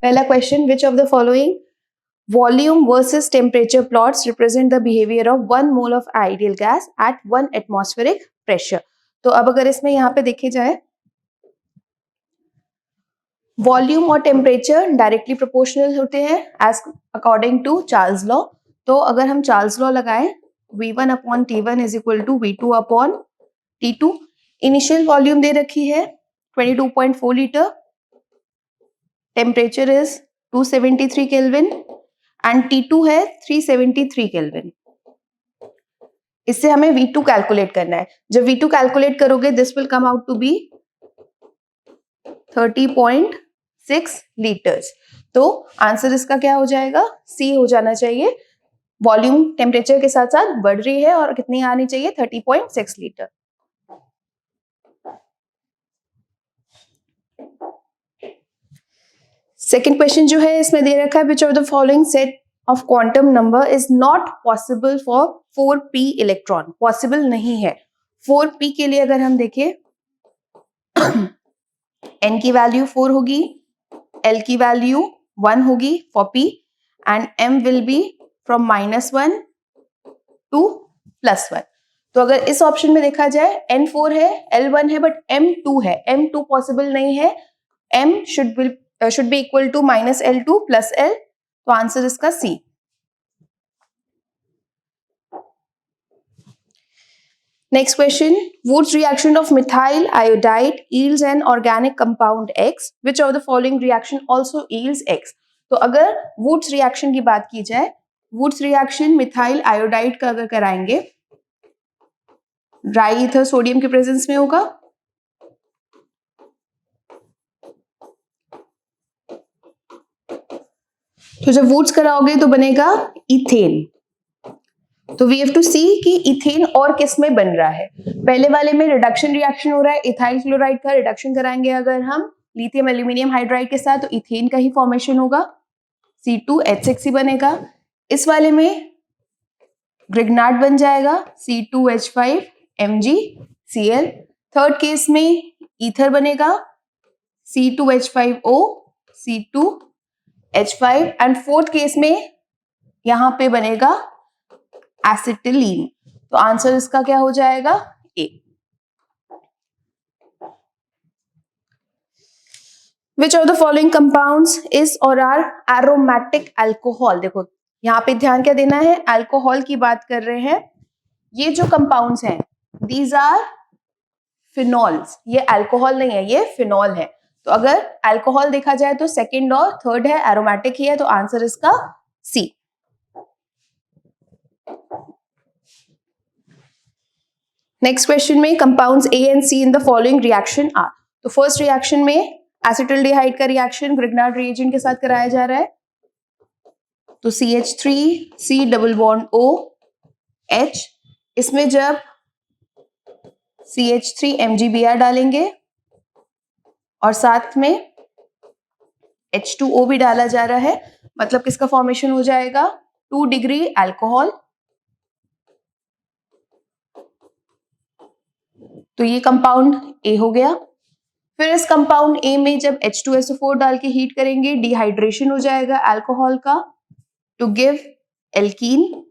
पहला question, which of the following volume versus temperature plots represent the behaviour of 1 mole of ideal gas at 1 atmospheric pressure. तो अब अगर इसमें यहाँ पे देखे जाए, वॉल्यूम और टेम्परेचर डायरेक्टली प्रोपोर्शनल होते हैं as according to Charles law. तो अगर हम चार्ल्स लॉ लगाएं, V1 upon T1 is equal to V2 upon T2। Initial volume दे रखी है 22.4 litre, temperature is 273 kelvin and T2 है 373 केल्विन। इससे हमें V2 कैलकुलेट करना है। जब V2 कैलकुलेट करोगे, this will come out to be 30.6 litres. तो आंसर इसका क्या हो जाएगा? सी हो जाना चाहिए। वॉल्यूम टेम्परेचर के साथ साथ बढ़ रही है और कितनी आनी चाहिए? 30.6 लीटर। सेकेंड क्वेश्चन जो है इसमें दे रखा है, विच of the following set of quantum number is not possible for 4p electron. Possible नहीं है। 4p के लिए अगर हम देखें, n की वैल्यू 4 होगी, l की वैल्यू 1 होगी for p and m will be from -1 to +1। तो अगर इस ऑप्शन में देखा जाए, n 4 है, l 1 है, बट m 2 है। m 2 पॉसिबल नहीं है। m should be equal to -L2 plus L। तो आंसर इसका C। Next question, Wood's reaction of methyl iodide yields an organic compound X. Which of the following reaction also yields X? तो अगर Wood's reaction की बात की जाए, Wood's reaction methyl iodide का अगर कराएंगे, ड्राई ईथर सोडियम के प्रेजेंस में होगा, तो जब वुड्स कराओगे तो बनेगा इथेन। तो वी हैव टू सी कि इथेन और किस में बन रहा है। पहले वाले में रिडक्शन रिएक्शन हो रहा है, इथाइल क्लोराइड का रिडक्शन कराएंगे अगर हम लिथियम एल्यूमिनियम हाइड्राइड के साथ, तो इथेन का ही फॉर्मेशन होगा, C2H6 ही बनेगा। इस वाले में ग्रिग्नार्ड बन जाएगा, C2H5MgCl। थर्ड केस में ईथर बनेगा, C2H5O, C2H5 and fourth case में यहां पे बनेगा एसिटिलीन। तो आंसर इसका क्या हो जाएगा? A. Which of the following compounds is और आर एरोमेटिक अल्कोहल। देखो यहाँ पे ध्यान क्या देना है, अल्कोहल की बात कर रहे हैं। ये जो कंपाउंड्स हैं, दीज आर फिनॉल्स। ये अल्कोहल नहीं है, ये फिनॉल है। तो अगर अल्कोहल देखा जाए तो सेकंड और थर्ड है, एरोमेटिक ही है, तो आंसर इसका सी। नेक्स्ट क्वेश्चन में, compounds a and c in the following reaction are. तो फर्स्ट रिएक्शन में एसिटिल्डिहाइड का रिएक्शन ग्रिग्नार्ड रिएजेंट के साथ कराया जा रहा है। तो CH3C डबल बॉन्ड OH, इसमें जब CH3MgBr डालेंगे और साथ में H2O भी डाला जा रहा है, मतलब किसका फॉर्मेशन हो जाएगा? 2 डिग्री अल्कोहल। तो ये कंपाउंड ए हो गया। फिर इस कंपाउंड ए में जब H2SO4 डाल के हीट करेंगे, डिहाइड्रेशन हो जाएगा अल्कोहल का टू गिव एल्कीन।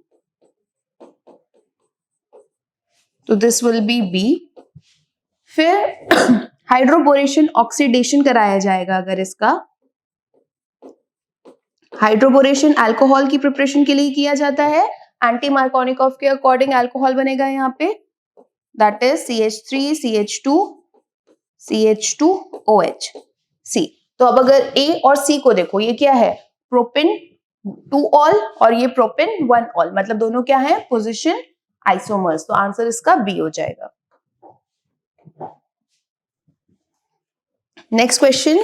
तो दिस विल बी बी। फिर हाइड्रोबोरेशन ऑक्सीडेशन कराया जाएगा। अगर इसका हाइड्रोबोरेशन अल्कोहल की प्रिपरेशन के लिए किया जाता है, एंटी मार्कोनिकॉफ के अकॉर्डिंग अल्कोहल बनेगा यहाँ पे, that is CH3CH2 CH2OH C। तो अब अगर A और C को देखो, ये क्या है? प्रोपेन 2 ऑल और ये प्रोपेन 1 ऑल, मतलब दोनों क्या है? Position isomers. तो आंसर इसका बी हो जाएगा। Next question,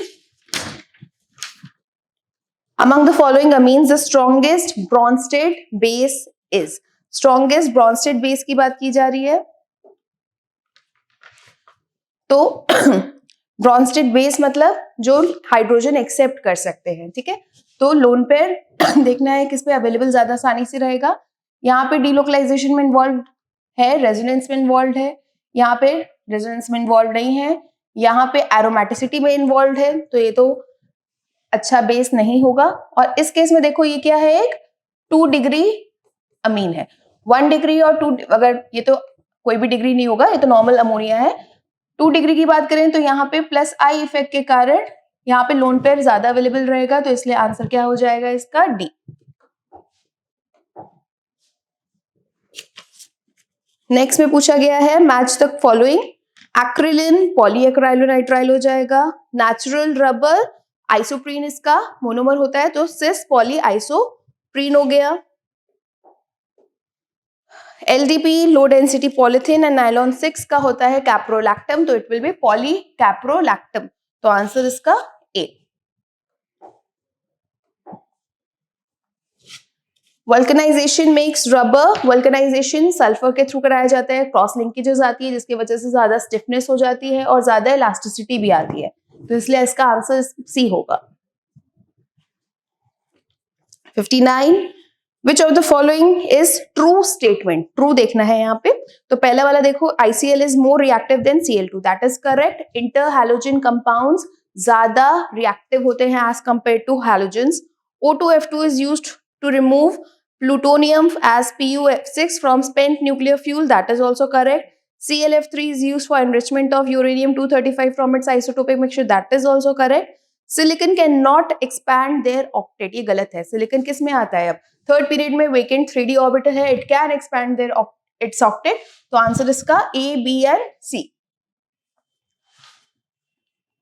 among the following amines the strongest Brønsted base is. Strongest Brønsted base की बात की जा रही है। तो ब्रॉन्स्टेड बेस मतलब जो हाइड्रोजन एक्सेप्ट कर सकते हैं, ठीक है। तो लोन पेयर देखना है किस पे अवेलेबल ज्यादा आसानी से रहेगा। यहाँ पे डिलोकलाइजेशन में इन्वॉल्व है, रेजोनेंस में इन्वॉल्व है, यहाँ पे रेजोनेंस में इन्वॉल्व नहीं है, यहाँ पे एरोमेटिसिटी में इन्वॉल्व है। तो ये तो अच्छा बेस नहीं होगा। और इस केस में देखो ये क्या है, एक 2 डिग्री अमीन है। 1 डिग्री और 2, अगर ये तो कोई भी डिग्री नहीं होगा, ये तो नॉर्मल अमोनिया है। 2 डिग्री की बात करें तो यहाँ पे प्लस आई इफेक्ट के कारण यहाँ पे लोन पेयर ज्यादा अवेलेबल रहेगा, तो इसलिए आंसर क्या हो जाएगा इसका, डी। नेक्स्ट में पूछा गया है मैच द फॉलोइंग, एक्रिलिन पॉलीएक्राइलोनाइट्राइल हो जाएगा, नेचुरल रबर आइसोप्रीन इसका मोनोमर होता है तो सिस पॉली आइसोप्रीन हो गया, LDP low density polythene and nylon 6 का होता है कैप्रोलैक्टम, तो it will be poly caprolactam, तो आंसर इसका A. Vulcanisation makes rubber, vulcanisation sulphur के थ्रू कराया जाता है, क्रॉस लिंकेजेस आती है जिसकी वजह से ज्यादा स्टिफनेस हो जाती है और ज्यादा इलास्टिसिटी भी आती है, तो इसलिए इसका आंसर सी होगा। 59, which of the following is true statement, true देखना है यहाँ पे। तो पहला वाला देखो, ICl is more reactive than Cl2, that is correct. Inter halogen compounds ज्यादा रिएक्टिव होते हैं as compare to halogens. O2F2 is used to remove plutonium as PuF6 from spent nuclear fuel, that is also correct. ClF3 is used for enrichment of uranium-235 from its isotopic mixture, that is also correct. Silicon cannot expand their octet, ये गलत है। Silicon किस में आता है, अब third period में vacant 3D orbital है, it can expand there it's octet, तो आंसर इसका A, B and C।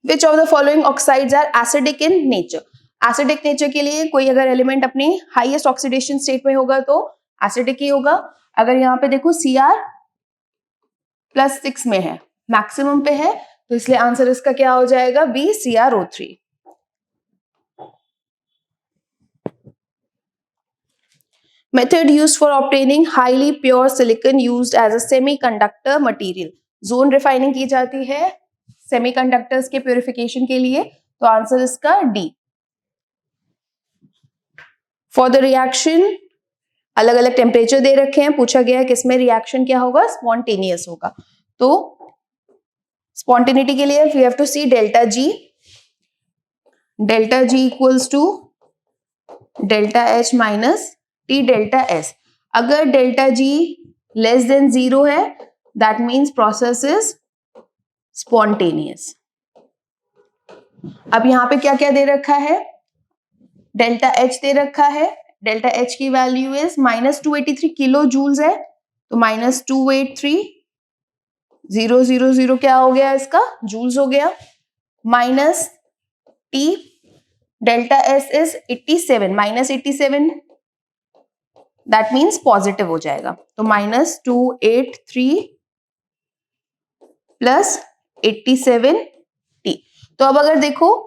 Which of the following oxides are acidic in nature? Acidic nature के लिए कोई अगर एलिमेंट अपनी हाईएस्ट ऑक्सीडेशन स्टेट में होगा तो एसिडिक ही होगा। अगर यहाँ पे देखो Cr+6 में है, मैक्सिमम पे है, तो इसलिए आंसर इसका क्या हो जाएगा, B, CrO3। Method used for obtaining highly pure silicon used as a semiconductor material, zone refining की जाती है सेमीकंडक्टर्स के प्योरिफिकेशन के लिए, तो आंसर इसका D। फॉर द रिएक्शन अलग अलग टेम्परेचर दे रखे हैं, पूछा गया है किसमें रिएक्शन क्या होगा, स्पॉन्टेनियस होगा, तो स्पॉन्टेनिटी के लिए we have to see delta g, delta g equals to delta h minus t delta s. अगर डेल्टा जी लेस देन 0 है that means process is spontaneous. अब यहाँ पे क्या क्या दे रखा है, डेल्टा एच दे रखा है, डेल्टा एच की वैल्यू इज -283 किलो जूल्स है, तो -283,000 क्या हो गया इसका, जूल्स हो गया, minus t delta S is 87, -87 that means positive हो जाएगा, तो -283 प्लस 87 टी। तो अब अगर देखो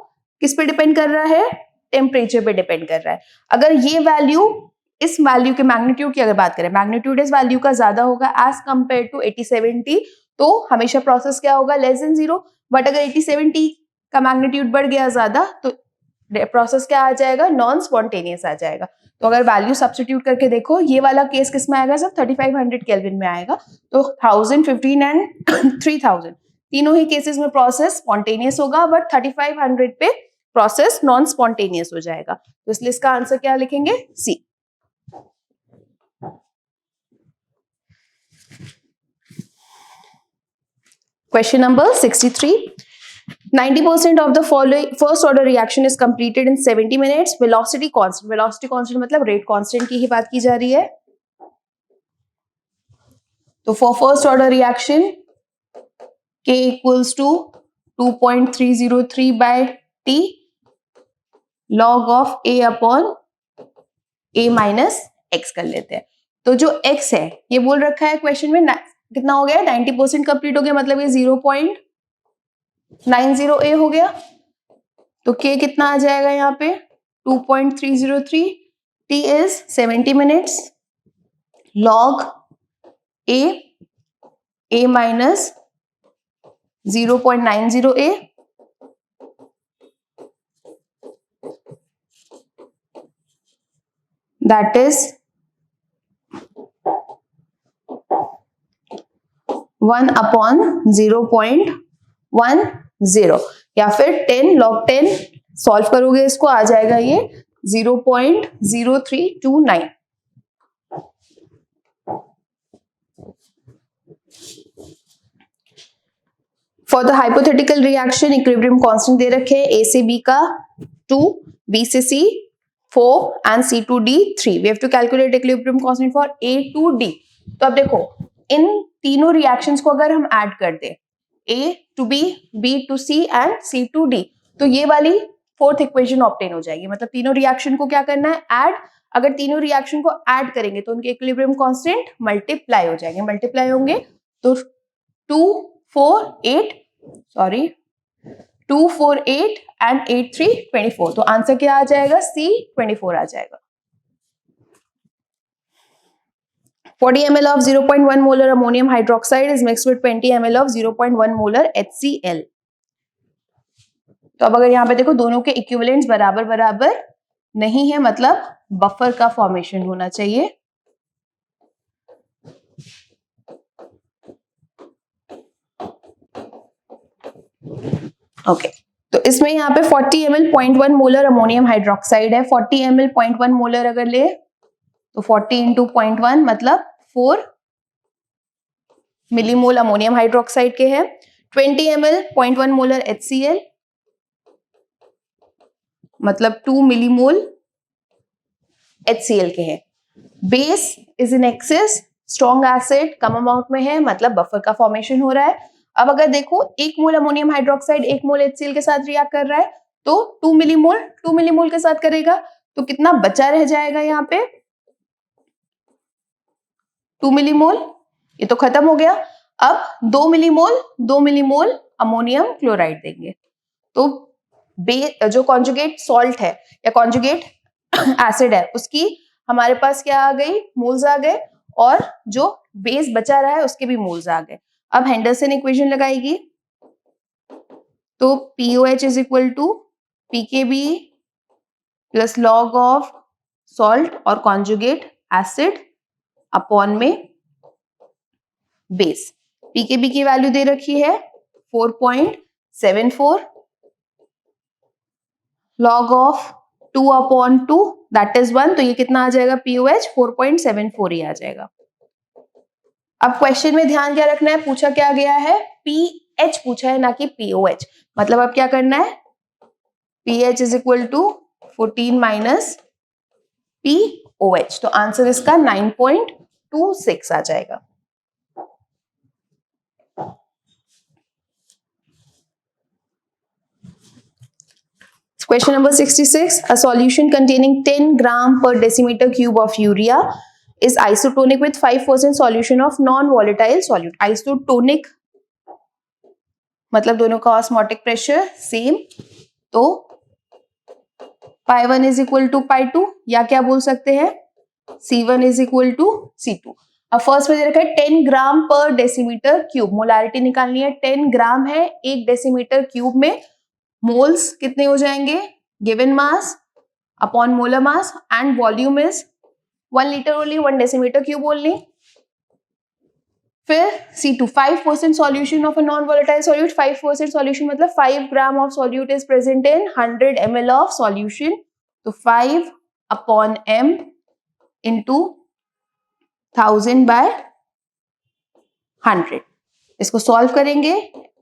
किस पे डिपेंड कर रहा है, टेम्परेचर पे डिपेंड कर रहा है। अगर ये वैल्यू इस वैल्यू के मैग्नीट्यूड की अगर बात करें, मैग्नीट्यूड इस वैल्यू का ज्यादा होगा एज कंपेयर टू 87T, तो हमेशा प्रोसेस क्या होगा, लेस देन 0। बट अगर 87T का मैग्नीट्यूड बढ़ गया ज्यादा तो प्रोसेस क्या आ जाएगा, नॉन स्पॉन्टेनियस आ जाएगा। तो अगर वैल्यू सब्स्टिट्यूट करके देखो, ये वाला केस किस में आएगा, सब 3500 केल्विन में आएगा, तो 1000, 15 एंड 3000 तीनों ही केसेस में प्रोसेस स्पॉन्टेनियस होगा, बट 3500 पे प्रोसेस नॉन स्पॉन्टेनियस हो जाएगा, तो इसलिए इसका आंसर क्या लिखेंगे, C. Question number 63, 90% of the following first order reaction is completed in 70 minutes. Velocity constant, velocity constant मतलब rate constant की ही बात की जा रही है। तो for first order reaction K equals to 2.303 by T log of A upon A minus X कर लेते हैं। तो जो X है ये बोल रखा है क्वेश्चन में कितना हो गया, 90% कंप्लीट हो गया, मतलब ये 0.90A हो गया, तो K कितना आ जाएगा यहाँ पे 2.303, T is 70 minutes, log A minus 0.90A, that is 1 upon 0.10, या फिर 10 log 10 सॉल्व करोगे इसको, आ जाएगा ये 0.0329। For the hypothetical reaction equilibrium constant दे रखे हैं, ए से बी का 2, बी से C 4 and C to D 3। We have to calculate equilibrium constant for A to D. तो अब देखो इन तीनों रिएक्शंस को अगर हम ऐड कर दें, A to B, B to C and C to D, तो ये वाली फोर्थ इक्वेशन ऑब्टेन हो जाएगी। मतलब तीनों रिएक्शन को क्या करना है, ऐड। अगर तीनों रिएक्शन को ऐड करेंगे तो उनके इक्विलिब्रियम कांस्टेंट मल्टीप्लाई हो जाएंगे। मल्टीप्लाई होंगे तो 2, 4, 8 एंड 8, 3, 24। तो आंसर क्या आ जाएगा, C 24 आ जाएगा। 40 ml of 0.1 molar ammonium hydroxide is mixed with 20 ml of 0.1 molar HCl। तो अब अगर यहाँ पे देखो दोनों के इक्विवेलेंट्स बराबर बराबर नहीं है, मतलब बफर का फॉर्मेशन होना चाहिए। ओके तो इसमें यहाँ पे 40 ml 0.1 मोलर अमोनियम हाइड्रोक्साइड है। 40 ml 0.1 मोलर अगर ले तो 40 इंटू 0.1 मतलब 4 मिलीमोल अमोनियम हाइड्रोक्साइड के हैं। 20 ml 0.1 मोलर HCl मतलब 2 मिलीमोल HCl के हैं। Base is in excess, strong acid come amount में है, मतलब बफर का फॉर्मेशन हो रहा है। अब अगर देखो 1 मोल अमोनियम हाइड्रोक्साइड 1 मोल HCl के साथ रिएक्ट कर रहा है तो 2 मिलीमोल के साथ करेगा, तो कितना बचा रह जाएगा यहाँ पे, 2 मिलीमोल, ये तो खत्म हो गया। अब 2 मिलीमोल अमोनियम क्लोराइड देंगे। तो जो कॉन्जुगेट सॉल्ट है या कॉन्जुगेट एसिड है उसकी हमारे पास क्या आ गई, मोल्स आ गए, और जो बेस बचा रहा है उसके भी मोल्स आ गए। अब हेंडरसन इक्वेशन लगाएगी तो POH is equal to PKB plus log of salt और कॉन्जुगेट एसिड अपॉन में बेस। PKB की वैल्यू दे रखी है 4.74, log of 2 upon 2 that is 1, तो ये कितना आ जाएगा, POH 4.74 ही आ जाएगा। अब क्वेश्चन में ध्यान क्या रखना है, पूछा क्या गया है, pH पूछा है ना कि POH। मतलब अब क्या करना है, pH is equal to 14 minus POH, तो आंसर इसका 9.26 आ जाएगा। Question number 66. A solution containing 10 gram per decimeter cube of urea is isotonic with 5% solution of non-volatile solute. Isotonic मतलब दोनों का ऑस्मोटिक प्रेशर सेम, तो π1 is equal to π2, या क्या बोल सकते हैं C1 is equal to C2। अब फर्स्ट में दे रखा है 10 ग्राम पर डेसीमीटर क्यूब, मोलारिटी निकालनी है। 10 ग्राम है 1 डेसीमीटर क्यूब में, मोल्स कितने हो जाएंगे, given mass upon molar mass, and volume is 1 litre only, 1 decimetre cube only. फिर C2 5% solution of a non volatile solute, 5% solution मतलब 5 gram of solute is present in 100 ml of solution, तो 5 upon m into 1000 bye 100। इसको solve करेंगे,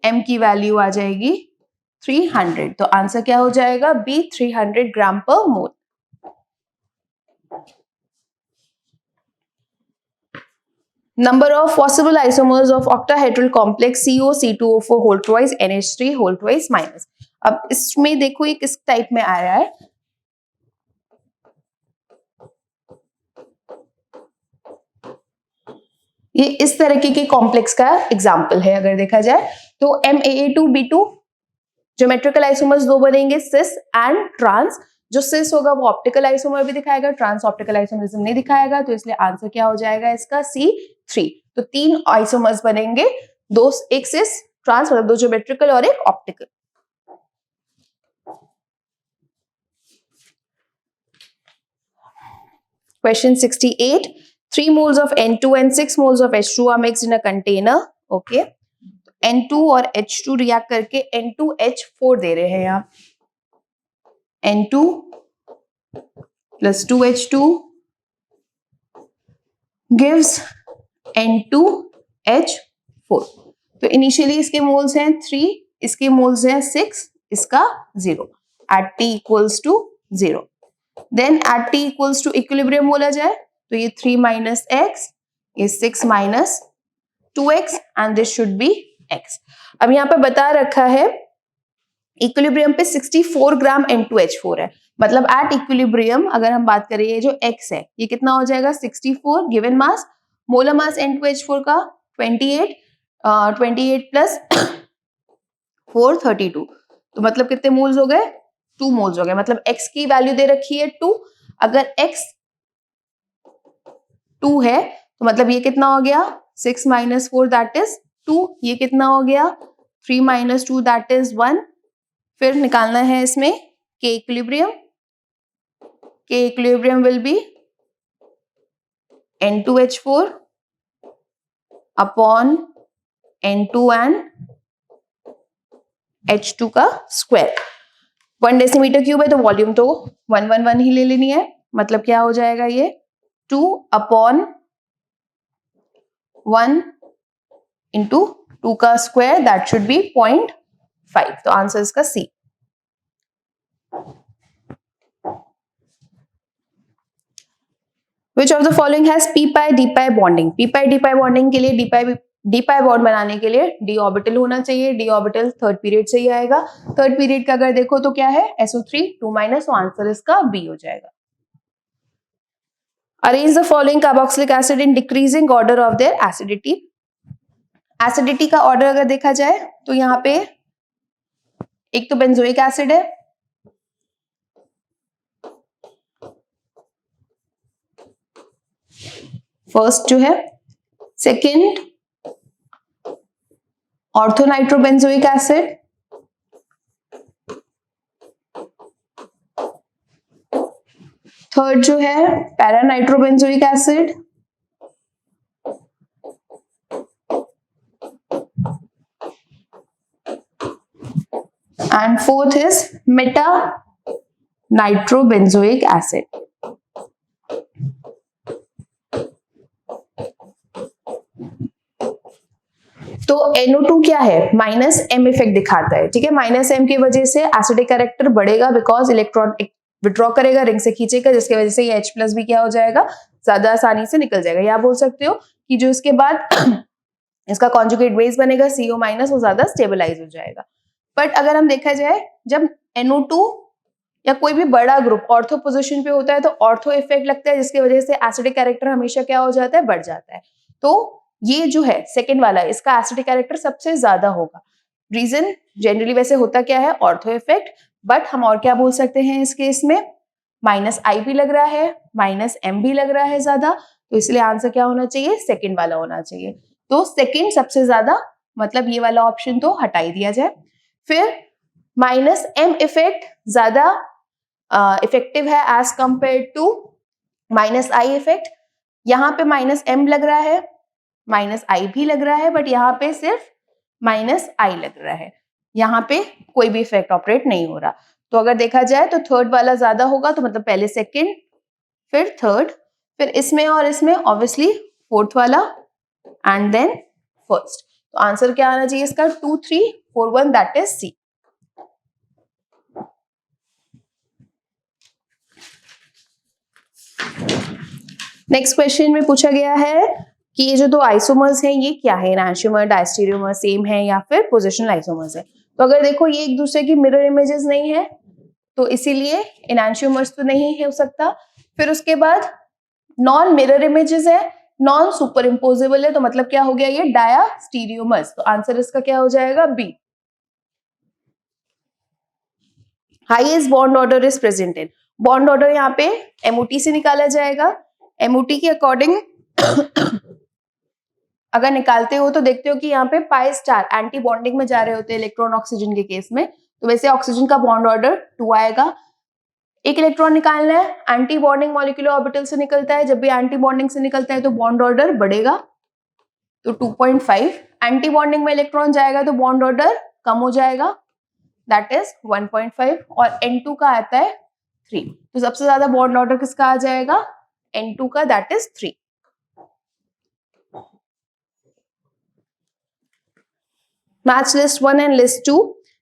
m की value आ जाएगी 300, तो answer क्या हो जाएगा, B 300 ग्राम पर मोल। Number of possible isomers of octahedral complex CO C2O4 whole twice NH3 whole twice minus. अब इसमें देखो ये किस टाइप में आ रहा है, ये इस तरीके के कॉम्प्लेक्स का एग्जाम्पल है। अगर देखा जाए तो MAA2B2 ज्योमेट्रिकल आइसोमर्स दो बनेंगे, सिस एंड ट्रांस। जो सिस होगा वो ऑप्टिकल आइसोमर भी दिखाएगा, ट्रांस ऑप्टिकल आइसोमरिज्म नहीं दिखाएगा, तो इसलिए आंसर क्या हो जाएगा इसका C3। तो 3 आइसोमर्स बनेंगे, दो, एक सिस ट्रांस मतलब 2 ज्योमेट्रिकल और एक optical. Question 68. 3 moles of N2 and 6 moles of H2 are mixed in a container. Okay. N2 और H2 रिएक्ट करके N2H4 दे रहे हैं यहाँ। N2 plus 2H2 gives N2H4. तो इनिशियली इसके मोल्स हैं 3, इसके मोल्स हैं 6, इसका 0 at T equals to 0. Then at T equals to equilibrium बोला जाए तो ये 3 minus x, ये 6 minus 2x and this should be x. अब यहाँ पे बता रखा है इक्विलिब्रियम पे 64 ग्राम N2H4 है, मतलब एट इक्विलिब्रियम अगर हम बात करें ये जो x है ये कितना हो जाएगा 64, given mass molar mass N2H4 का 28, 28 प्लस 4 32, तो मतलब कितने मोल्स हो गए 2 मोल्स हो गए, मतलब x की वैल्यू दे रखी है 2, अगर x 2 है तो मतलब ये कितना हो गया 6 minus 4 that is 2, ये कितना हो गया 3 minus 2 that is 1. फिर निकालना है इसमें K equilibrium. K equilibrium will be N2H4 upon N2 and H2 का स्क्वायर. 1 डेसीमीटर क्यूब है तो वॉल्यूम तो 111 ही ले लेनी है, मतलब क्या हो जाएगा ये 2 upon 1 into 2 का स्क्वायर, दैट शुड बी 0.5. तो आंसर इसका सी. Which of the following has p pi d pi bonding? p pi d pi bonding के लिए d pi बॉन्ड बनाने के लिए d ऑर्बिटल होना चाहिए. d ऑर्बिटल थर्ड पीरियड से ही आएगा. थर्ड पीरियड का अगर देखो तो क्या है SO3 2 माइनस, तो आंसर इसका बी हो जाएगा. Arrange the following carboxylic acid in decreasing order of their acidity. Acidity का ऑर्डर अगर देखा जाए तो यहाँ पे एक तो बेंजोइक एसिड है, फर्स्ट जो है, सेकंड ऑर्थोनाइट्रोबेंजोइक एसिड, थर्ड जो है पैरानाइट्रोबेंजोइक acid, and fourth is meta nitrobenzoic acid. तो NO2 क्या है माइनस M इफेक्ट दिखाता है, ठीक है. माइनस M की वजह से एसिडिक कैरेक्टर बढ़ेगा बिकॉज इलेक्ट्रॉन विड्रॉ करेगा, रिंग से खींचेगा, जिसकी वजह से ये H प्लस भी क्या हो जाएगा ज्यादा आसानी से निकल जाएगा. या बोल सकते हो कि जो इसके बाद इसका कॉन्जुगेट बेस बनेगा CO माइनस, वो ज्यादा स्टेबलाइज हो जाएगा. बट अगर हम देखा जाए जब NO2 या कोई भी बड़ा ग्रुप ऑर्थो पोजीशन पे होता है तो ऑर्थो इफेक्ट लगता है, जिसकी वजह से एसिडिक कैरेक्टर हमेशा क्या हो जाता है बढ़ जाता है. तो ये जो है सेकंड वाला, इसका एसिडिक कैरेक्टर सबसे ज्यादा होगा. रीजन जनरली वैसे होता क्या है ऑर्थो इफेक्ट, बट हम और क्या बोल सकते हैं इस केस में माइनस I भी लग रहा है, माइनस M भी लग रहा है ज्यादा, तो इसलिए आंसर क्या होना चाहिए सेकंड वाला होना चाहिए. तो सेकंड सबसे ज्यादा, मतलब ये वाला ऑप्शन तो हटा ही दिया जाए. फिर माइनस M इफेक्ट ज्यादा इफेक्टिव है as compare to minus I effect. यहाँ पे माइनस M लग रहा है, माइनस I भी लग रहा है, बट यहाँ पे सिर्फ माइनस I लग रहा है, यहाँ पे कोई भी इफेक्ट ऑपरेट नहीं हो रहा. तो अगर देखा जाए तो थर्ड वाला ज्यादा होगा, तो मतलब पहले सेकंड फिर थर्ड, फिर इसमें और इसमें ऑब्वियसली फोर्थ वाला एंड देन फर्स्ट. तो आंसर क्या आना चाहिए इसका 2 3 4 1, that is c. Next question में पूछा गया है कि ये जो दो आइसोमर्स हैं ये क्या है, एनांशियोमर डायस्टीरियोमर सेम है या फिर पोजिशनल आइसोमर्स है. तो अगर देखो ये एक दूसरे की मिरर इमेजेस नहीं है तो इसीलिए एनांशियोमर्स तो नहीं हो सकता. फिर उसके बाद नॉन मिरर इमेजेस है, नॉन सुपर इम्पोजेबल है, तो मतलब क्या हो गया ये डायस्टीरियोमर्स. तो आंसर इसका क्या हो जाएगा b. Highest bond order is present in, bond order यहाँ पे MOT से निकाला जाएगा. MOT के अकॉर्डिंग अगर निकालते हो तो देखते हो कि यहाँ पे पाई स्टार एंटी बॉन्डिंग में जा रहे होते हैं इलेक्ट्रॉन ऑक्सीजन के केस में, तो वैसे ऑक्सीजन का बॉन्ड ऑर्डर 2 आएगा. एक इलेक्ट्रॉन निकालना है, एंटी बॉन्डिंग मॉलिक्यूलर ऑर्बिटल से निकलता है, जब भी एंटी बॉन्डिंग से निकलता है तो बॉन्ड ऑर्डर बढ़ेगा, तो 2.5. एंटी बॉन्डिंग में इलेक्ट्रॉन जाएगा तो बॉन्ड ऑर्डर कम हो जाएगा, दैट इज 1.5 और N2 का आता है 3. तो सबसे ज्यादा बॉन्ड ऑर्डर किसका आ जाएगा? N2 का, that is 3. Match list 1 and list 2.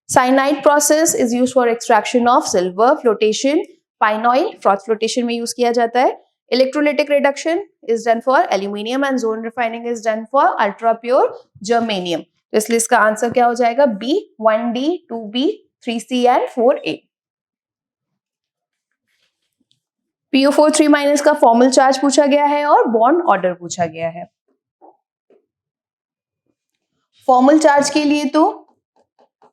Cyanide process is used for extraction of silver, flotation, pine oil, froth flotation में use किया जाता है. Electrolytic reduction is done for aluminium and zone refining is done for ultra pure germanium. तो इस list का answer क्या हो जाएगा? B, 1D, 2B, 3C and 4A. PO4 3- का फॉर्मल चार्ज पूछा गया है और बॉन्ड ऑर्डर पूछा गया है. फॉर्मल चार्ज के लिए तो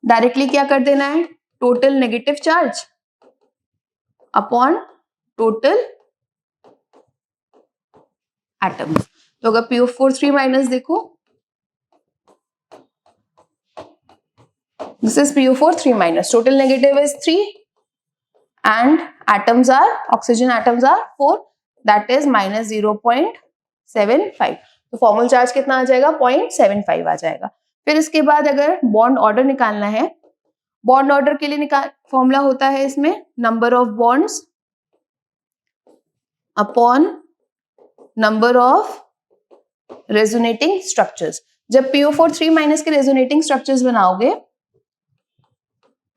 डायरेक्टली क्या कर देना है? Total negative charge upon total atoms. तो अगर PO4 3- देखो, this is PO4 3-. Total negative is 3 and atoms are, oxygen atoms are 4, that is minus 0.75. तो फॉर्मल चार्ज कितना आ जाएगा? 0.75 आ जाएगा. फिर इसके बाद अगर बॉन्ड ऑर्डर निकालना है, बॉन्ड ऑर्डर के लिए फॉर्मूला होता है इसमें number of bonds upon number of resonating structures. जब PO4 3- के रेजोनेटिंग स्ट्रक्चर्स बनाओगे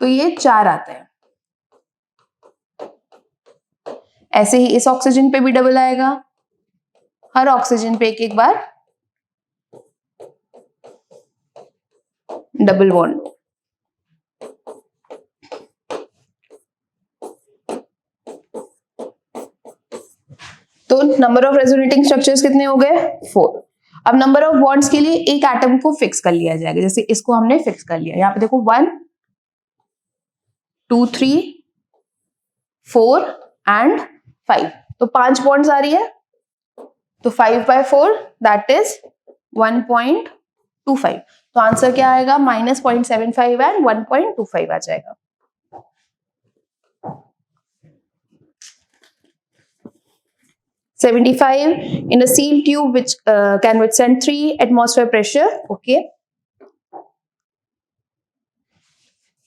तो ये 4 आते हैं. ऐसे ही इस ऑक्सीजन पे भी डबल आएगा. हर ऑक्सीजन पे एक बार डबल बॉन्ड. तो नंबर ऑफ रेजोनेटिंग स्ट्रक्चर्स कितने हो गए? 4. अब नंबर ऑफ बॉन्ड्स के लिए एक एटम को फिक्स कर लिया जाएगा. जैसे इसको हमने फिक्स कर लिया. यहाँ पे देखो 1, 2, 3, 4 एंड 5. तो 5 बॉन्ड्स आ रही है. तो 5/4 दैट इज 1.25. तो आंसर क्या आएगा? -0.75 एंड 1.25 आ जाएगा. (75) in a sealed tube which can withstand 3 atmosphere pressure. Okay.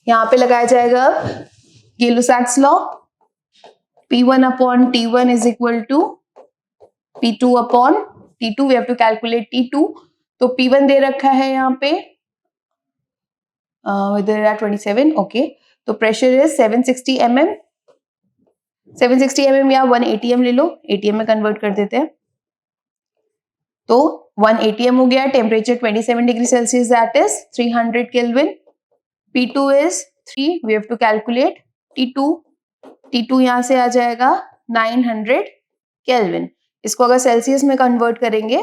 यहाँ पे लगाया जाएगा Gay-Lussac's law. P1/T1 is equal to P2/T2. We have to calculate T2. तो P1 दे रखा है यहाँ पे there are 27. Okay. तो pressure is 760 mm. 760 mm या 1 ATM ले लो. ATM में कन्वर्ट कर देते हैं. तो 1 ATM हो गया. Temperature 27 degree Celsius, that is 300 kelvin. P2 is 3. We have to calculate T2. T2 यहाँ से आ जाएगा 900 केल्विन. इसको अगर सेल्सियस में कन्वर्ट करेंगे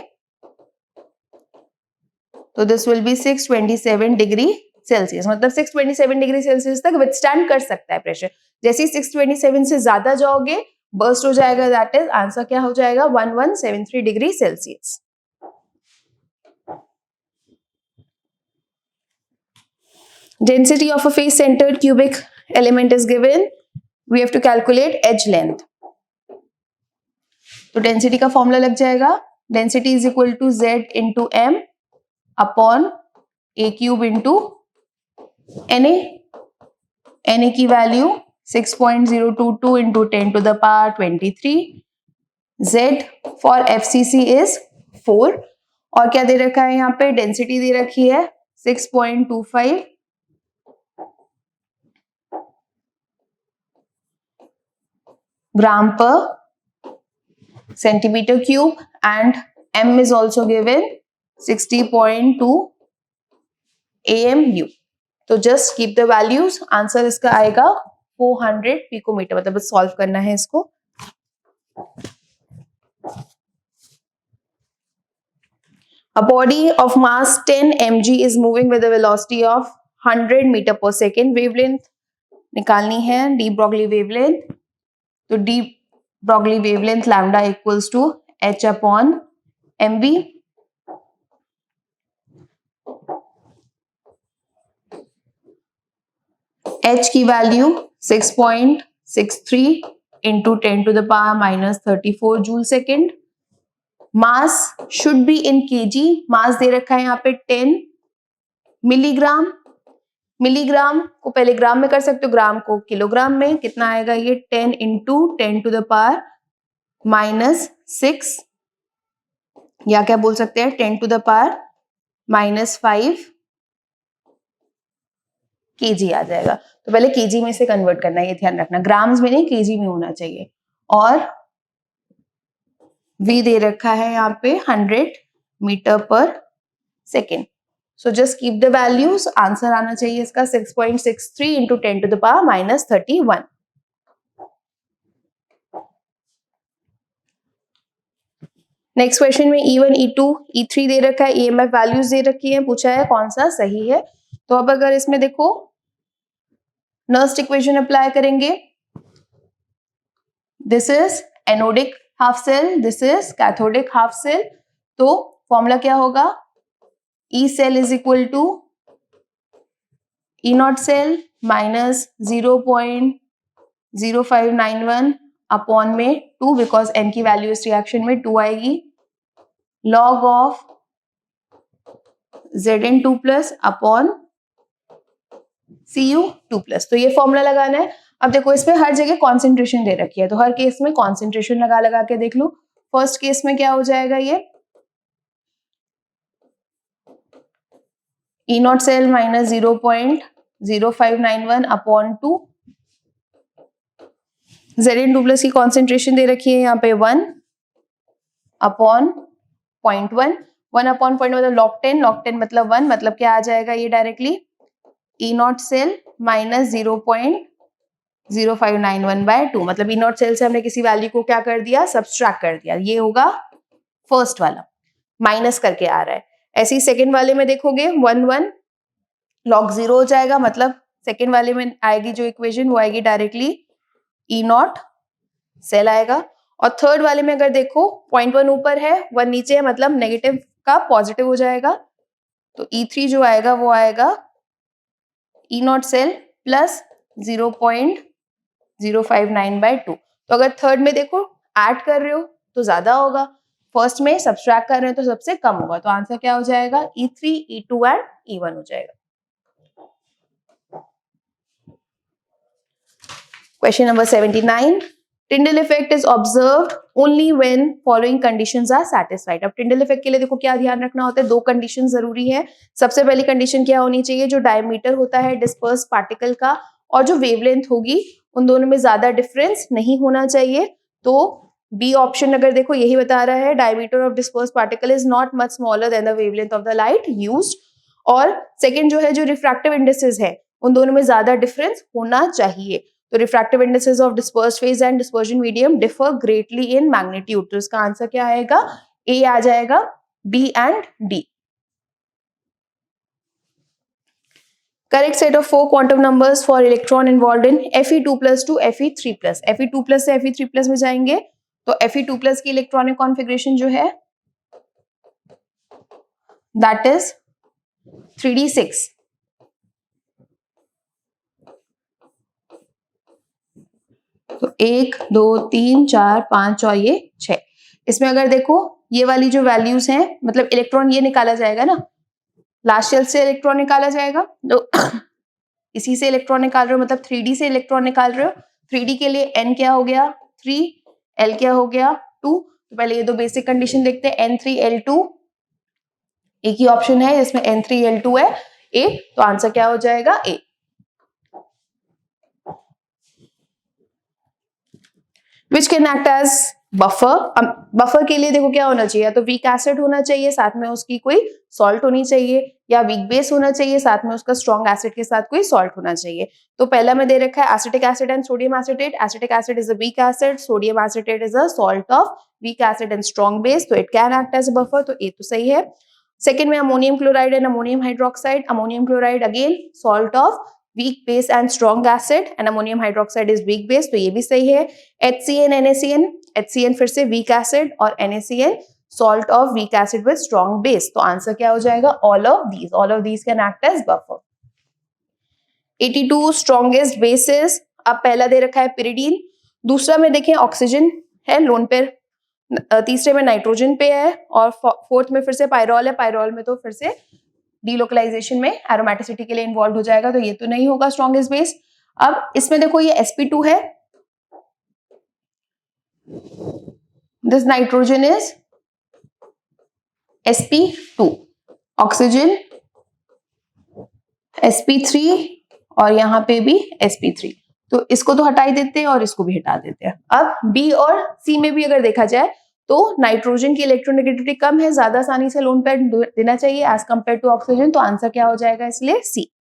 तो this will be 627 degree Celsius. मतलब 627 डिग्री सेल्सियस तक विथस्टैंड कर सकता है प्रेशर. जैसे ही 627 से ज्यादा जाओगे बर्स्ट हो जाएगा. दैट इज आंसर क्या हो जाएगा? 1173 degree Celsius. Density of a face-centered cubic element is given. We have to calculate edge length. तो डेंसिटी का फॉर्मूला लग जाएगा. Density is equal to Z into M upon A³ into Na. Na की वैल्यू 6.022 into 10⁻23. Z for FCC is 4. और क्या दे रखा है यहाँ पे? डेंसिटी दे रखी है 6.25 gram per centimeter cube and M is also given 60.2 AMU. तो just keep the values. Answer इसका आएगा 400 पिकोमीटर. मतलब सॉल्व करना है इसको. A body of mass 10 mg is moving with a velocity of 100 meter per second. Wavelength निकालनी है, de Broglie wavelength. तो de Broglie wavelength lambda equals to h upon mv. h की value 6.63 into 10⁻⁻34 joule second. Mass should be in kg. मास दे रखा है यहाँ पे 10 milligram. Milligram को पहले ग्राम में कर सकते हो, ग्राम को किलोग्राम में, कितना आएगा ये 10 इंटू 10 टू द पावर -6, या क्या बोल सकते हैं 10 टू द पावर -5 केजी आ जाएगा। तो पहले केजी में से कन्वर्ट करना है, ये ध्यान रखना, ग्राम्स में नहीं केजी में होना चाहिए। और v दे रखा है यहाँ पे 100 मीटर पर second. So just keep the values, answer आना चाहिए इसका 6.63 into 10 to the power -31। Next question में E1, E2, E3 दे रखा है, EMF वैल्यूज दे रखी है, पूछा है कौन सा सही है। तो अब अगर इसमें देखो नर्स्ट इक्वेशन अप्लाई करेंगे, this is anodic half cell, this is cathodic half cell, तो फॉर्मूला क्या होगा, E cell is equal to E not cell minus 0.0591 upon में 2, बिकॉज n की वैल्यू इस रिएक्शन में 2 आएगी, log of Zn2 plus upon Cu2 plus. तो ये फॉर्मूला लगाना है। अब देखो इसमें हर जगह कॉन्सेंट्रेशन दे रखी है, तो हर केस में कॉन्सेंट्रेशन लगा लगा के देख लो। फर्स्ट केस में क्या हो जाएगा, ये E not cell minus 0.0591 upon 2, Zn2 plus की कॉन्सेंट्रेशन दे रखी है यहाँ पे 1 अपॉन 0.1, 1 अपॉन 0.1 मतलब log 10 मतलब 1, मतलब क्या आ जाएगा ये directly E not cell minus 0.0591 by 2, मतलब E नॉट सेल से हमने किसी वैल्यू को क्या कर दिया, सब्सट्रैक्ट कर दिया। ये होगा फर्स्ट वाला, माइनस करके आ रहा है। ऐसे ही सेकेंड वाले में देखोगे 1 log 0 हो जाएगा, मतलब सेकेंड वाले में आएगी जो इक्वेशन वो आएगी डायरेक्टली E नॉट सेल आएगा। और थर्ड वाले में अगर देखो 0.1 ऊपर है 1 नीचे है, मतलब नेगेटिव का पॉजिटिव हो जाएगा, तो E3 जो आएगा वो आएगा E not cell plus 0.059 by 2। तो अगर थर्ड में देखो ऐड कर रहे हो तो ज्यादा होगा, फर्स्ट में सब्सट्रैक्ट कर रहे हो तो सबसे कम होगा, तो आंसर क्या हो जाएगा E3, E2 एंड E1 हो जाएगा। Question number 79. Tyndall effect is observed only when following conditions are satisfied. अब Tyndall effect के लिए देखो क्या ध्यान रखना होता है, दो कंडीशन जरूरी है। सबसे पहली कंडीशन क्या होनी चाहिए, जो डायमीटर होता है डिस्पर्स पार्टिकल का और जो वेवलेंथ होगी उन दोनों में ज्यादा डिफरेंस नहीं होना चाहिए। तो बी ऑप्शन अगर देखो यही बता रहा है, diameter of disperse particle is not much smaller than the wavelength of the light used. और सेकेंड जो है, जो रिफ्रैक्टिव इंडिसेस है उन दोनों में ज्यादा डिफरेंस होना चाहिए। तो refractive indices of dispersed phase and dispersion medium differ greatly in magnitude. तो इसका आंसर क्या आएगा, ए आ जाएगा, b and d. Correct set of 4 quantum numbers for electron involved in Fe2+ to Fe3+। Fe2+ से Fe3+ में जाएंगे तो Fe2+ की इलेक्ट्रॉनिक कॉन्फ़िगरेशन जो है दैट इज 3d6। तो 1 2 3 4 5 और ये 6। इसमें अगर देखो ये वाली जो वैल्यूज हैं, मतलब इलेक्ट्रॉन ये निकाला जाएगा ना, लास्ट शेल से इलेक्ट्रॉन निकाला जाएगा, तो इसी से इलेक्ट्रॉन निकाल रहे हो, मतलब 3D से इलेक्ट्रॉन निकाल रहे हो। 3D के लिए n क्या हो गया 3, L क्या हो गया 2। तो पहले ये दो बेसिक कंडीशन देखते हैं, N3L2 एक ही ऑप्शन है इसमें N3L2 है A, तो आंसर क्या हो जाएगा A। Which can act as buffer. Buffer के लिए देखो क्या होना चाहिए, या तो वीक एसिड होना चाहिए साथ में उसकी कोई सॉल्ट होनी चाहिए, या वीक बेस होना चाहिए साथ में उसका स्ट्रॉन्ग एसिड के साथ कोई सॉल्ट होना चाहिए। तो पहला में दे रखा है acetic acid and sodium acetate. Acetic acid is a weak acid, sodium acetate is a salt of weak acid and strong base, तो it can act as a buffer, तो ए तो सही है। सेकेंड में ammonium chloride and ammonium hydroxide. Ammonium chloride again salt of weak base and strong acid and ammonium hydroxide is weak base, तो ये भी सही है। HCN NaCN, HCN फिर से weak acid और NaCN salt of weak acid with strong base, तो answer क्या हो जाएगा all of these can act as buffer। 82 strongest bases। अब पहला दे रखा है pyridine, दूसरा में देखें ऑक्सीजन है लोन पेयर, तीसरे में नाइट्रोजन पे है और फोर्थ में फिर से पायरोल है। पायरोल में तो फिर से डीलोकलाइजेशन में एरोमेटिसिटी के लिए इन्वॉल्व हो जाएगा, तो ये तो नहीं होगा स्ट्रॉन्गेस्ट बेस। अब इसमें देखो ये sp2 है, this nitrogen is sp2, oxygen sp3 और यहाँ पे भी sp3, तो इसको तो हटा ही देते हैं और इसको भी हटा देते हैं। अब बी और सी में भी अगर देखा जाए तो नाइट्रोजन की इलेक्ट्रोनेगेटिविटी कम है, ज्यादा आसानी से लोन पेयर देना चाहिए एज कंपेयर टू ऑक्सीजन, तो आंसर क्या हो जाएगा इसलिए सी।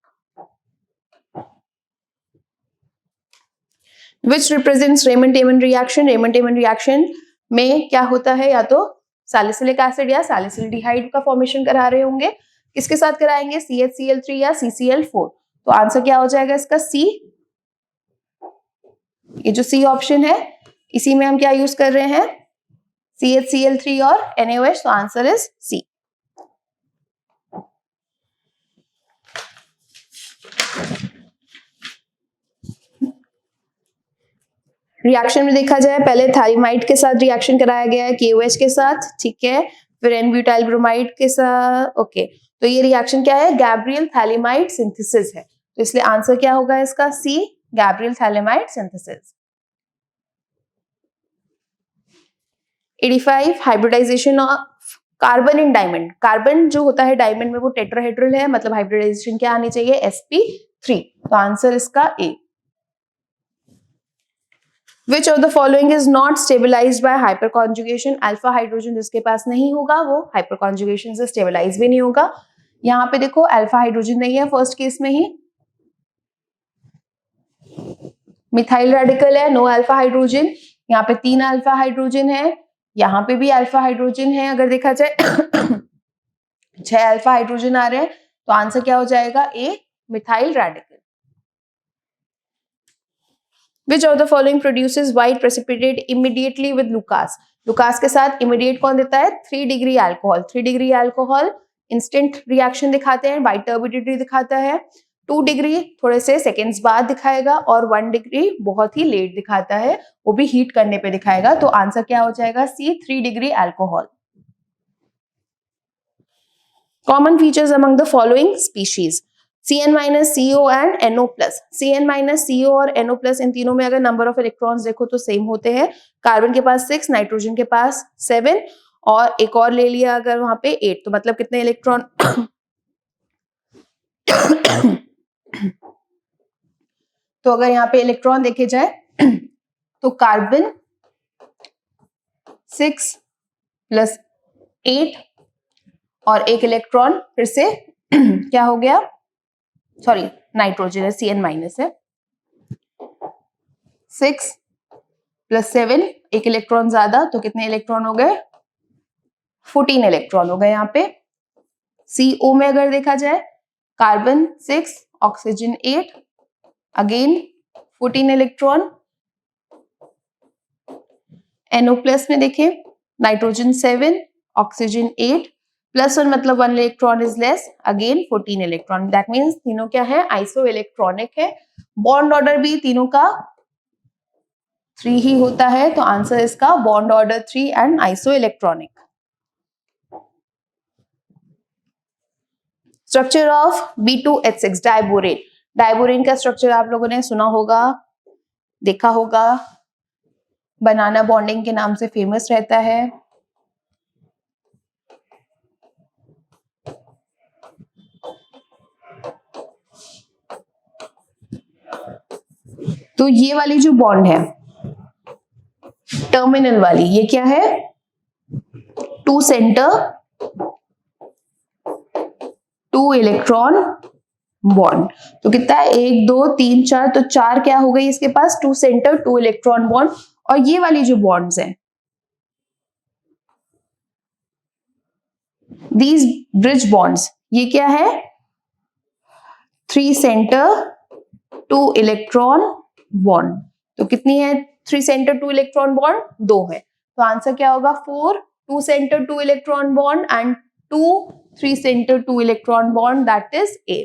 विच रिप्रेजेंट्स रेमंड-टेमन रिएक्शन, रेमंड-टेमन रिएक्शन में क्या होता है, या तो सैलिसिलिक एसिड या सैलिसिलडिहाइड का फॉर्मेशन करा रहे होंगे, किसके साथ कराएंगे, CH-Cl3 या CCl4, तो आंसर क्या हो जाएगा इसका सी। ये जो सी ऑप्शन है इसी में हम क्या यूज कर रहे हैं, CH-Cl3 और NaOH, तो आंसर इज सी। रिएक्शन में देखा जाए, पहले थाइमाइड के साथ रिएक्शन कराया गया है KOH के साथ, ठीक है, फिर N-ब्यूटाइल ब्रोमाइड के साथ, ओके, तो ये रिएक्शन क्या है, गैब्रियल थैलेमाइड सिंथेसिस है, तो इसलिए आंसर क्या होगा इसका C, Gabriel phthalimide synthesis. 85 hybridisation of carbon in diamond, carbon जो होता है डायमंड में वो टेट्राहेड्रल है, मतलब हाइब्रिडाइजेशन क्या आनी चाहिए, sp3, तो आंसर इसका ए। Which of the following is not stabilized by hyperconjugation? Alpha hydrogen जिसके पास नहीं होगा वो हाइपरकॉन्जुगेशन से स्टेबलाइज भी नहीं होगा। यहाँ पे देखो अल्फा हाइड्रोजन नहीं है फर्स्ट केस में ही, मिथाइल रेडिकल है, नो अल्फा हाइड्रोजन, यहाँ पे 3 अल्फा हाइड्रोजन है, यहाँ पे भी अल्फा हाइड्रोजन है, अगर देखा जाए 6 अल्फा हाइड्रोजन आ रहे हैं, तो आंसर क्या हो जाएगा A, methyl radical. Which of the following produces white precipitate immediately with Lucas? Lucas के साथ immediate कौन देता है, 3 degree alcohol, 3 degree alcohol instant reaction दिखाते हैं, वाइट टर्बिडिटी दिखाता है, 2 डिग्री थोड़े से सेकेंड्स बाद दिखाएगा और 1 डिग्री बहुत ही लेट दिखाता है, वो भी हीट करने पे दिखाएगा, तो आंसर क्या हो जाएगा सी, 3 degree alcohol. Common features among the following species, Cn minus CO and NO plus, Cn minus CO और NO प्लस इन तीनों में अगर नंबर ऑफ इलेक्ट्रॉन्स देखो तो सेम होते हैं, कार्बन के पास 6, नाइट्रोजन के पास 7 और एक और ले लिया अगर वहां पे 8, तो मतलब कितने इलेक्ट्रॉन तो अगर यहाँ पे इलेक्ट्रॉन देखे जाए तो कार्बन 6 प्लस 8 और एक इलेक्ट्रॉन फिर से क्या हो गया, सॉरी नाइट्रोजन है, Cn माइनस है, 6 प्लस 7 एक इलेक्ट्रॉन ज्यादा, तो कितने इलेक्ट्रॉन हो गए, 14 इलेक्ट्रॉन हो गए। यहाँ पे CO में अगर देखा जाए carbon 6, oxygen 8, again 14 electron. NO plus में देखें नाइट्रोजन 7, ऑक्सीजन 8, +1 मतलब 1 electron is less, again 14 electron, that means तीनों क्या है, आइसो इलेक्ट्रॉनिक है। बॉन्ड ऑर्डर भी तीनों का 3 ही होता है, तो आंसर इसका bond order 3 and iso electronic. Structure of B2H6 diborane, diborane का स्ट्रक्चर आप लोगों ने सुना होगा, देखा होगा, बनाना बॉन्डिंग के नाम से फेमस रहता है। तो ये वाली जो बॉन्ड है टर्मिनल वाली, ये क्या है, 2 सेंटर 2 इलेक्ट्रॉन बॉन्ड, तो कितना है 1 2 3 4, तो 4 क्या हो गई इसके पास, 2 सेंटर 2 इलेक्ट्रॉन बॉन्ड। और ये वाली जो बॉन्ड्स हैं, दीज ब्रिज बॉन्ड्स, ये क्या है, 3 सेंटर 2 इलेक्ट्रॉन बॉन्ड, तो कितनी है 3 सेंटर 2 इलेक्ट्रॉन बॉन्ड, 2 है, तो आंसर क्या होगा 4, 2 centre 2 electron bond and 2 3 centre 2 electron bond, that is A।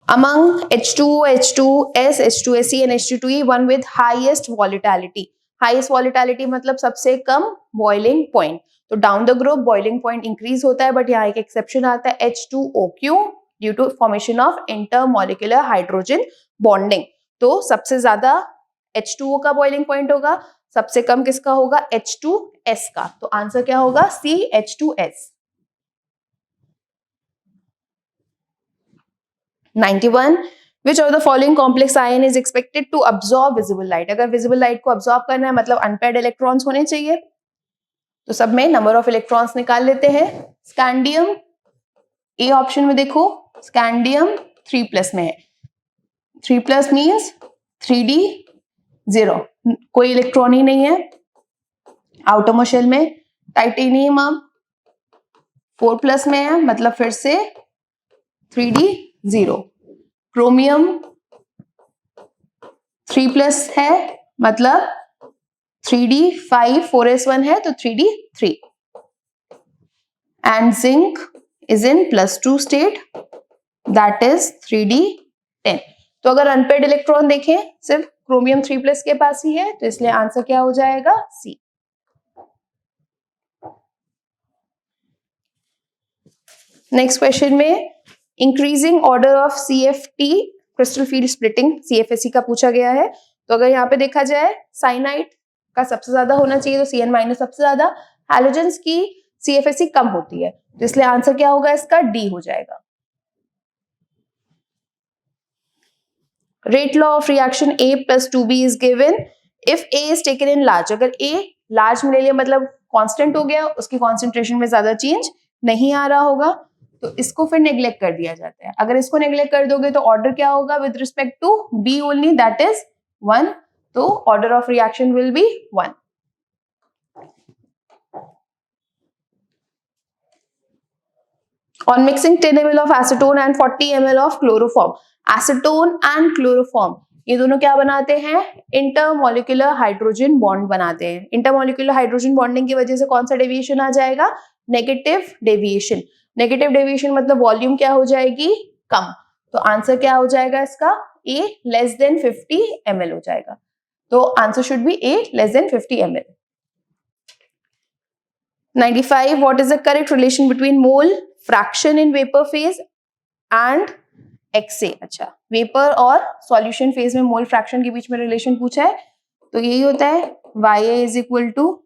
Among H2O, H2S, H2SE and H2E, one with highest volatility, highest volatility मतलब सबसे कम बॉइलिंग पॉइंट। तो down the group boiling point increase होता है, but यहाँ एक exception आता है H2O, क्यों? Due to formation of intermolecular hydrogen bonding. तो सबसे ज्यादा H2O का बॉइलिंग पॉइंट होगा, सबसे कम किसका होगा? H2S का। तो आंसर क्या होगा? C, H2S। 91, which of the following complex ion is expected to absorb visible light? अगर visible light को absorb करना है मतलब अनपेयर्ड इलेक्ट्रॉन्स होने चाहिए। तो सब में नंबर ऑफ इलेक्ट्रॉन्स निकाल लेते हैं। स्कैंडियम ए ऑप्शन में देखो, स्कैंडियम 3+ में है। 3+ मीन्स 3D 0, कोई इलेक्ट्रॉन ही नहीं है। आउटरमोस्ट शेल में टाइटेनियम अब 4+ में है, मतलब फिर से 3D 0। क्रोमियम 3+ है, मतलब 3D 5, 4s1 है तो 3D 3। And zinc is in +2 state, that is 3D 10। तो अगर अनपेयर्ड इलेक्ट्रॉन देखें सिर्फ क्रोमियम 3+ के पास ही है, तो इसलिए आंसर क्या हो जाएगा? C। नेक्स्ट क्वेश्चन में increasing order of CFT crystal field splitting CFSE का पूछा गया है। तो अगर यहाँ पे देखा जाए साइनाइड का सबसे ज्यादा होना चाहिए, तो Cn- सबसे ज्यादा, हैलोजेंस की CFSE कम होती है, तो इसलिए आंसर क्या होगा इसका? D हो जाएगा। Rate law of reaction A + 2B is given if A is taken in large. अगर A लार्ज में ले लिया मतलब कांस्टेंट हो गया, उसकी कॉन्सेंट्रेशन में ज्यादा चेंज नहीं आ रहा होगा, तो इसको फिर नेग्लेक्ट कर दिया जाता है। अगर इसको नेग्लेक्ट कर दोगे तो ऑर्डर क्या होगा with respect to B only, that is 1। तो order of reaction will be 1। On mixing 10 ml of acetone and 40 ml of chloroform, acetone and chloroform ये दोनों क्या बनाते हैं? इंटरमॉलिक्यूलर हाइड्रोजन बॉन्ड बनाते हैं। इंटरमॉलिक्यूलर हाइड्रोजन बॉन्डिंग की वजह से कौन सा डेविएशन आ जाएगा? Negative deviation. नेगेटिव डेविएशन मतलब वॉल्यूम क्या हो जाएगी? कम। तो आंसर क्या हो जाएगा इसका? A less than 50 ml हो जाएगा। तो answer should be A less than 50 ml। 95, what is the correct relation between mole fraction in vapor phase and XA? अच्छा, वेपर और सॉल्यूशन फेज में मोल फ्रैक्शन के बीच में रिलेशन पूछा है, तो यही होता है YA is equal to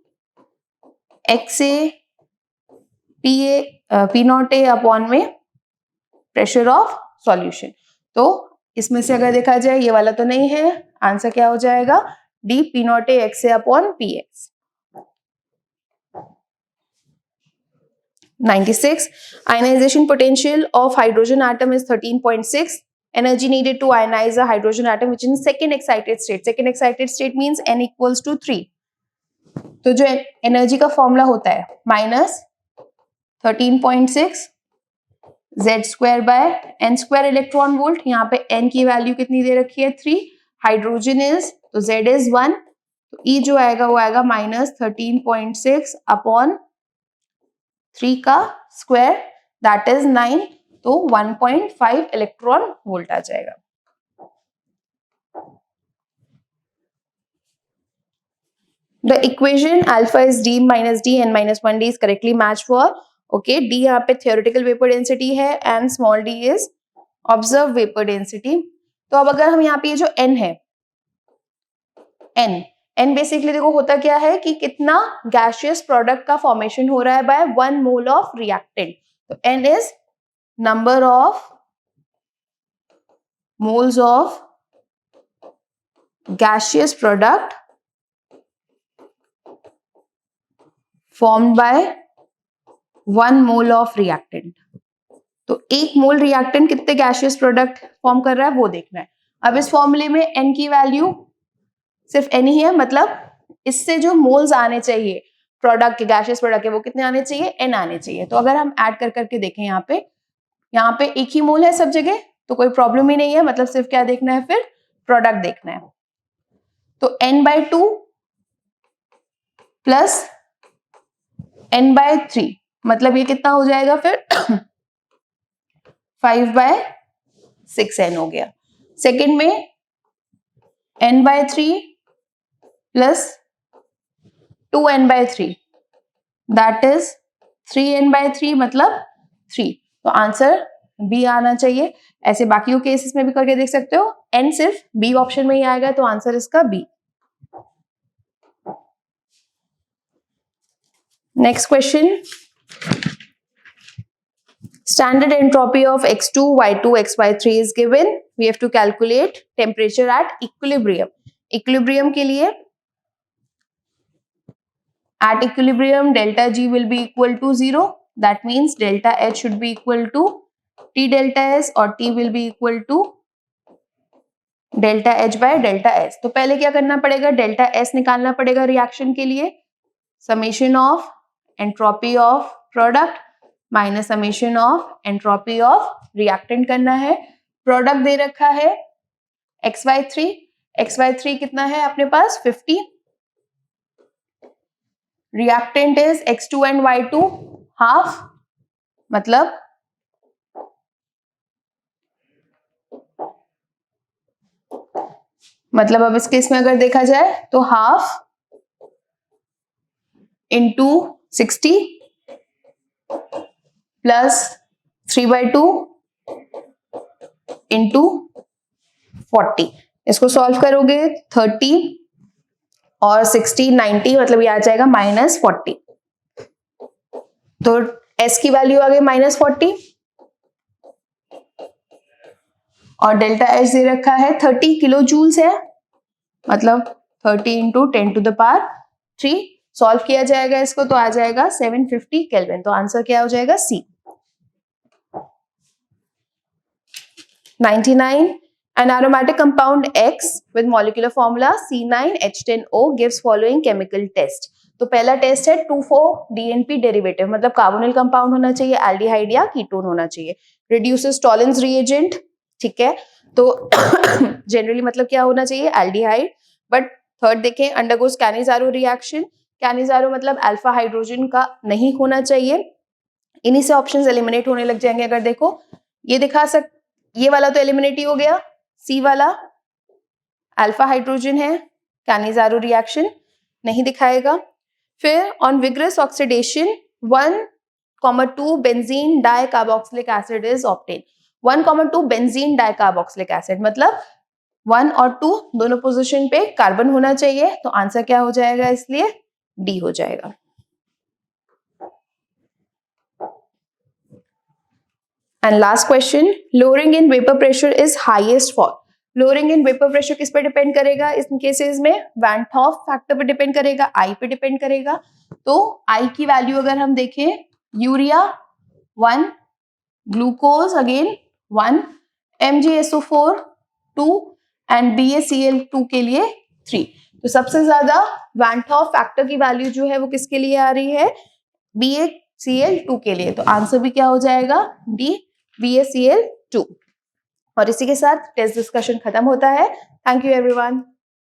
XA P0A upon में प्रेशर ऑफ सॉल्यूशन। तो इसमें से अगर देखा जाए ये वाला तो नहीं है, आंसर क्या हो जाएगा? D P0A XA upon PX। 96, ionization potential of hydrogen atom is 13.6. Energy needed to ionize a hydrogen atom which is in second excited state. Second excited state means N equals to 3. तो जो energy का formula होता है -13.6 Z² bye n² electron volt. यहाँ पे n की value कितनी दे रखी है? 3। हाइड्रोजन इज, तो Z इज 1, तो E जो आएगा वो आएगा -13.6 अपॉन 3 का स्क्वायर, दैट इज 9, तो 1.5 इलेक्ट्रॉन वोल्ट आ जाएगा। The equation alpha is D minus D n minus 1D is correctly matched for, okay, D यहाँ पे theoretical vapor density है and small d is observed vapor density। तो अब अगर हम यहाँ पे ये जो n है, n बेसिकली देखो होता क्या है कि कितना गैसियस प्रोडक्ट का फॉर्मेशन हो रहा है बाय 1 मोल ऑफ रिएक्टेंट। तो n is number of moles of gaseous product formed by 1 mole of reactant। तो 1 मोल रिएक्टेंट कितने गैसियस प्रोडक्ट फॉर्म कर रहा है वो देखना है। अब इस फॉर्मूले में n की वैल्यू सिर्फ n ही है, मतलब इससे जो मोल्स आने चाहिए प्रोडक्ट के, गैसियस प्रोडक्ट के, वो कितने आने चाहिए? n आने चाहिए। तो अगर हम ऐड कर करके देखें यहाँ पे 1 ही मोल है सब जगह, तो कोई प्रॉब्लम ही नहीं है, मतलब सिर्फ क्या देखना है फिर? प्रोडक्ट देखना है। तो n/2 प्लस n/3 मतलब ये कितना हो जाएगा फिर? 5/6n हो गया। सेकेंड में n/3 plus 2n/3 that is 3n/3 मतलब 3। तो आंसर बी आना चाहिए। ऐसे बाकी केसेस में भी करके देख सकते हो। n सिर्फ बी ऑप्शन में ही आएगा, तो आंसर इसका b. Next question, standard entropy of x2, y2, xy3 is given. We have to calculate temperature at equilibrium. Equilibrium के लिए at equilibrium delta G will be equal to 0. That means delta H should be equal to T delta S और T will be equal to delta H by delta S. तो पहले क्या करना पड़ेगा, delta S निकालना पड़ेगा reaction के लिए। Summation of entropy of product minus summation of entropy of reactant करना है। प्रोडक्ट दे रखा है XY3 कितना है अपने पास 50। Reactant is X2 and Y2 half, मतलब अब इस केस में अगर देखा जाए तो हाफ इंटू 60 प्लस 3/2 इंटू 40। इसको सॉल्व करोगे 30 और 60 90, मतलब ये आ जाएगा -40। तो S की वैल्यू आ गई -40 और डेल्टा H दे रखा है 30 किलो जूल्स है, मतलब 30 इंटू 10⁻3। सॉल्व किया जाएगा इसको तो आ जाएगा 750 केल्विन। तो आंसर क्या हो जाएगा सी। 99. An aromatic compound X with molecular formula C9H10O gives following chemical test. तो पहला टेस्ट है 2,4-DNP डेरिवेटिव, मतलब कार्बोनिल कंपाउंड होना चाहिए, एल्डिहाइड या कीटोन होना चाहिए। रिड्यूसेस टॉलेंस रिएजेंट, ठीक है, तो जनरली मतलब क्या होना चाहिए एल्डिहाइड। बट थर्ड देखें, अंडरगोज कैनिजारो रिएक्शन। कैनिजारो मतलब अल्फा हाइड्रोजन का नहीं होना चाहिए। इन्हीं से ऑप्शंस एलिमिनेट होने लग जाएंगे। अगर देखो ये वाला तो एलिमिनेट ही हो गया, सी वाला अल्फा हाइड्रोजन है, कैनिजारो रिएक्शन नहीं दिखाएगा। फिर on vigorous oxidation 1,2 benzene dicarboxylic acid is obtain. 1,2 benzene dicarboxylic acid मतलब 1 और 2 दोनों पोजीशन पे कार्बन होना चाहिए। तो आंसर क्या हो जाएगा, इसलिए डी हो जाएगा। And last question, lowering in vapour pressure is highest for. Lowering in vapour pressure किस पे डिपेंड करेगा, इन केसेस में वैन हॉफ फैक्टर पे डिपेंड करेगा, आई पे डिपेंड करेगा। तो आई की वैल्यू अगर हम देखें, urea 1, glucose again 1, MgSO4 2 and BaCl2 के लिए 3। तो सबसे ज्यादा वैन हॉफ फैक्टर की वैल्यू जो है वो किसके लिए आ रही है, BaCl2 के लिए। तो आंसर भी क्या हो जाएगा, डी BaCl2। और इसी के साथ टेस्ट डिस्कशन खत्म होता है। Thank you everyone.